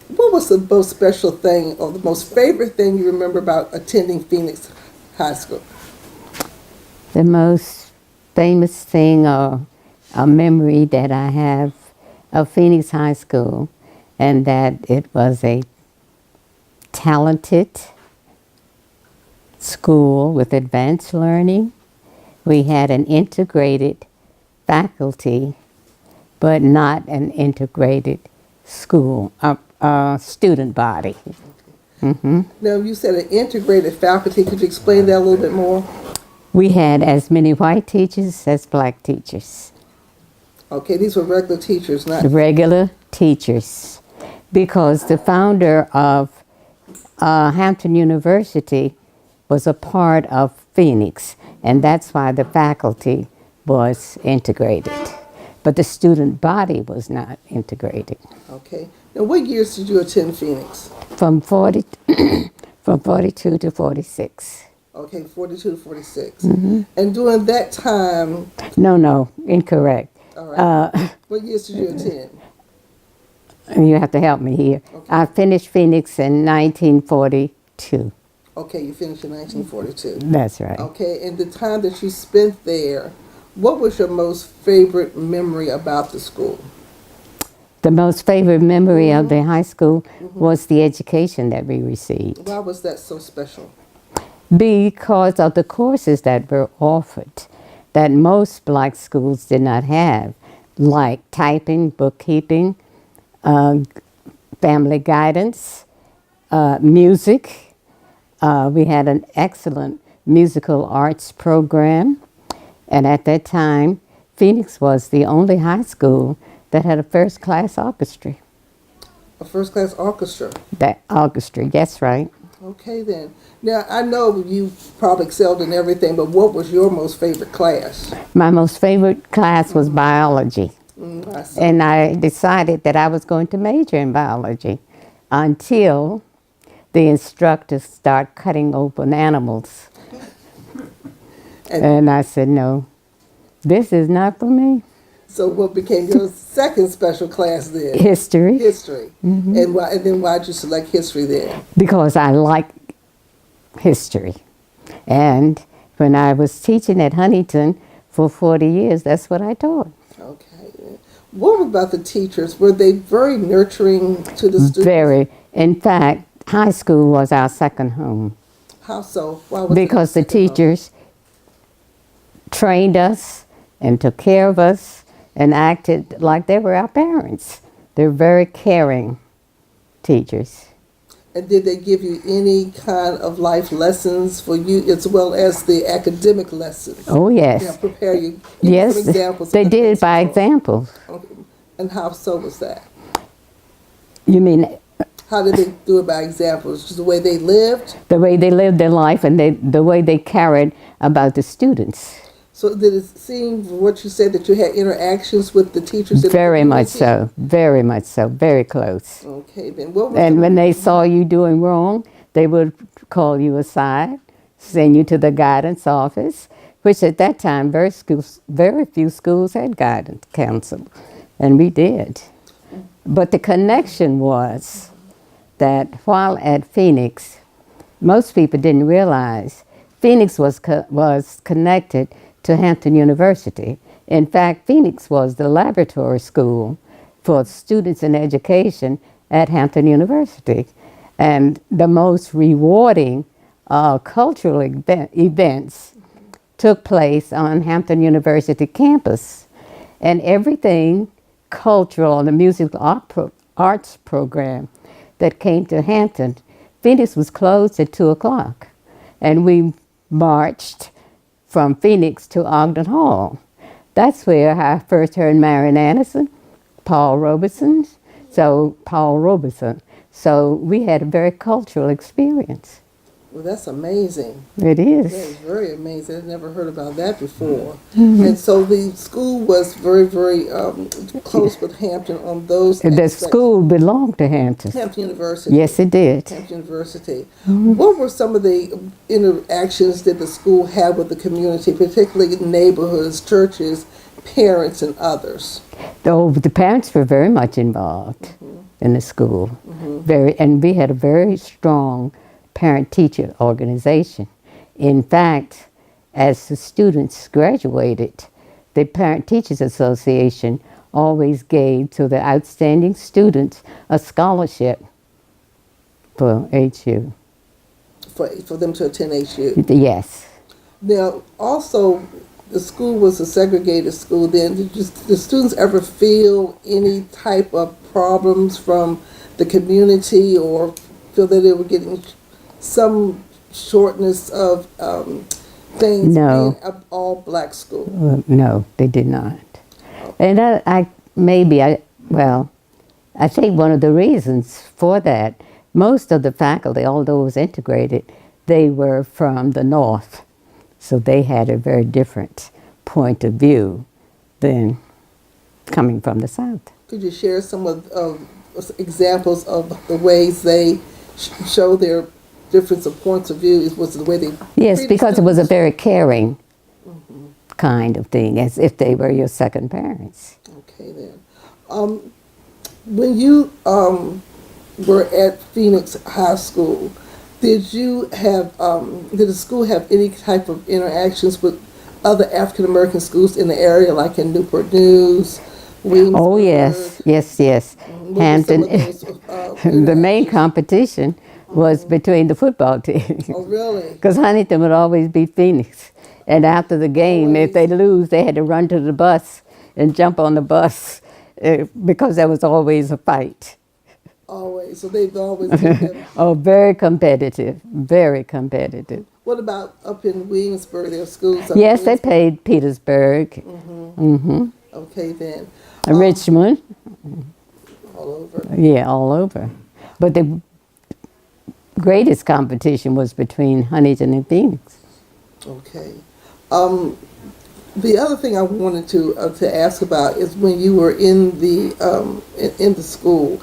What was the most special thing or the most favorite thing you remember about attending Phoenix High School? The most famous thing or a memory that I have of Phoenix High School, and that it was a talented school with advanced learning. We had an integrated faculty, but not an integrated school, student body. Now, you said an integrated faculty. Could you explain that a little bit more? We had as many white teachers as black teachers, Okay, these were regular teachers, not regular teachers, because the founder of Hampton University was a part of Phoenix, and that's why the faculty was integrated. But the student body was not integrated. okay. Now, what years did you attend Phoenix? From 40, from 42 to 46. Okay, 42 to 46. And during that time, No, incorrect. all right, what years did you attend? You have to help me here. I finished Phoenix in 1942. Okay, you finished in 1942. That's right. Okay, and the time that you spent there, what was your most favorite memory about the school? The most favorite memory of the high school was the education that we received, Why was that so special? because of the courses that were offered that most black schools did not have, like typing, bookkeeping, family guidance, music. We had an excellent musical arts program, and at that time, Phoenix was the only high school that had a first-class orchestra. A first-class orchestra. That orchestra, yes, right. Okay, then. Now, I know you probably excelled in everything, but what was your most favorite class? My most favorite class was biology, I see. and I decided that I was going to major in biology until the instructors start cutting open animals. And I said, no, this is not for me. So what became your second special class then? History, History. And then why'd you select history then? because I like history. And when I was teaching at Huntington for 40 years, that's what I taught. Okay. What about the teachers? Were they very nurturing to the students? Very. In fact, high school was our second home How so? Why was because the that second home? teachers trained us and took care of us and acted like they were our parents. They're very caring teachers. And did they give you any kind of life lessons for you as well as the academic lessons? Oh, yes. Yeah, prepare you. Give me Yes, some examples. they of the did things it by you taught. example. Okay. And how so was that? You mean How did they do it by examples? Just the way they lived? the way they lived their life and the way they cared about the students. So did it seem, from what you said, that you had interactions with the teachers? in the Very much community? so, very much so, very close. Okay, then what was And the- when they saw you doing wrong, they would call you aside, send you to the guidance office, which at that time very few schools had guidance counsel, and we did. But the connection was that while at Phoenix, most people didn't realize Phoenix was connected to Hampton University. In fact, Phoenix was the laboratory school for students in education at Hampton University. And the most rewarding cultural events took place on Hampton University campus. And everything cultural, the musical arts program that came to Hampton, Phoenix was closed at 2 o'clock. And we marched from Phoenix to Ogden Hall. That's where I first heard Marian Anderson, Paul Robeson. So we had a very cultural experience. Well, that's amazing. It That is is. very amazing. I've never heard about that before. And so the school was very, very close with Hampton on those The aspects. school belonged to Hampton. Hampton University. Yes, it did. Hampton University. What were some of the interactions that the school had with the community, particularly neighborhoods, churches, parents, and others? The parents were very much involved in the school. And we had a very strong parent-teacher organization. In fact, as the students graduated, the Parent Teachers Association always gave to the outstanding students a scholarship for HU. For them to attend HU. Yes. Now, also, the school was a segregated school then. Did the students ever feel any type of problems from the community or feel that they were getting some shortness of things No. being an all-black school? No, they did not. And I think one of the reasons for that, most of the faculty, although it was integrated, they were from the North. So they had a very different point of view than coming from the South. Could you share some of examples of the ways they show their difference of points of view? Was the way they Yes, treated because it was a students? very caring kind of thing, as if they were your second parents. Okay then. When you were at Phoenix High School, did you have did the school have any type of interactions with other African American schools in the area, like in Newport News, Williamsburg? Oh yes, yes, yes. What were Hampton. some of those, The main interactions? competition was between the football teams. Oh, really? Because Huntington would always beat Phoenix. And after the game, if they lose, they had to run to the bus and jump on the bus because there was always a fight. Always. So they've always been there. Oh, very competitive, very competitive. What about up in Williamsburg? There are schools up Yes, in they Williamsburg? played Petersburg, Okay then. Richmond, All over. yeah, all over. But the greatest competition was between Huntington and Phoenix. Okay. The other thing I wanted to ask about is when you were in the school,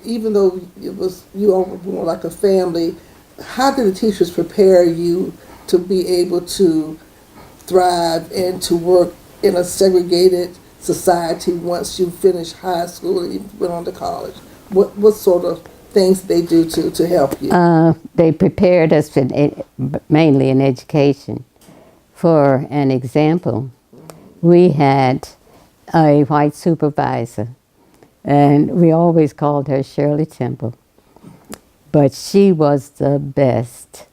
even though you all were more like a family, how did the teachers prepare you to be able to thrive and to work in a segregated society once you finished high school and you went on to college? What sort of things did they do to help you? They prepared us for mainly in education. For an example, we had a white supervisor, and we always called her Shirley Temple. But she was the best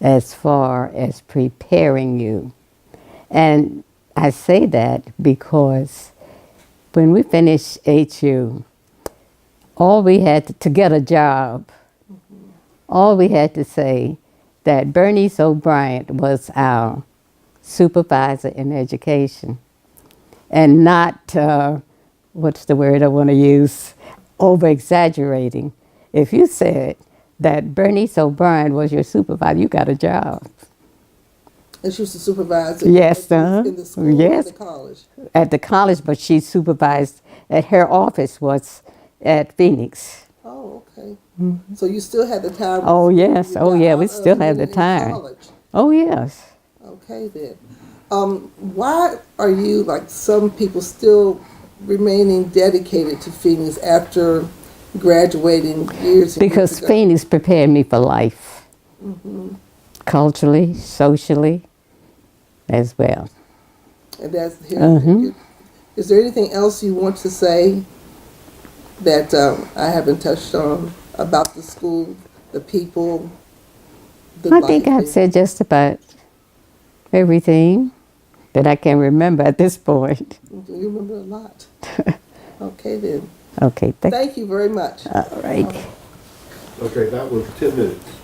as far as preparing you. And I say that because when we finished HU, all we had to get a job, all we had to say that Bernice O'Brien was our supervisor in education, and not, what's the word I want to use, over-exaggerating. If you said that Bernice O'Brien was your supervisor, you got a job. And she was the supervisor Yes, in the school yes. or the college? At the college, but she supervised, at her office was at Phoenix. Oh, okay. So you still had the time? Oh, yes. you Oh, got yeah, we out of still have the in time. college. Oh, yes. Okay, then. Why are you, like some people, still remaining dedicated to Phoenix after graduating years and Because years ago? Phoenix prepared me for life, culturally, socially, as well. And that's here. Is there anything else you want to say that I haven't touched on about the school, the people, the I think life I've there? said just about everything that I can remember at this point. You remember a lot. Okay, then. Okay, Thank you very much. all right. Okay, that was 10 minutes.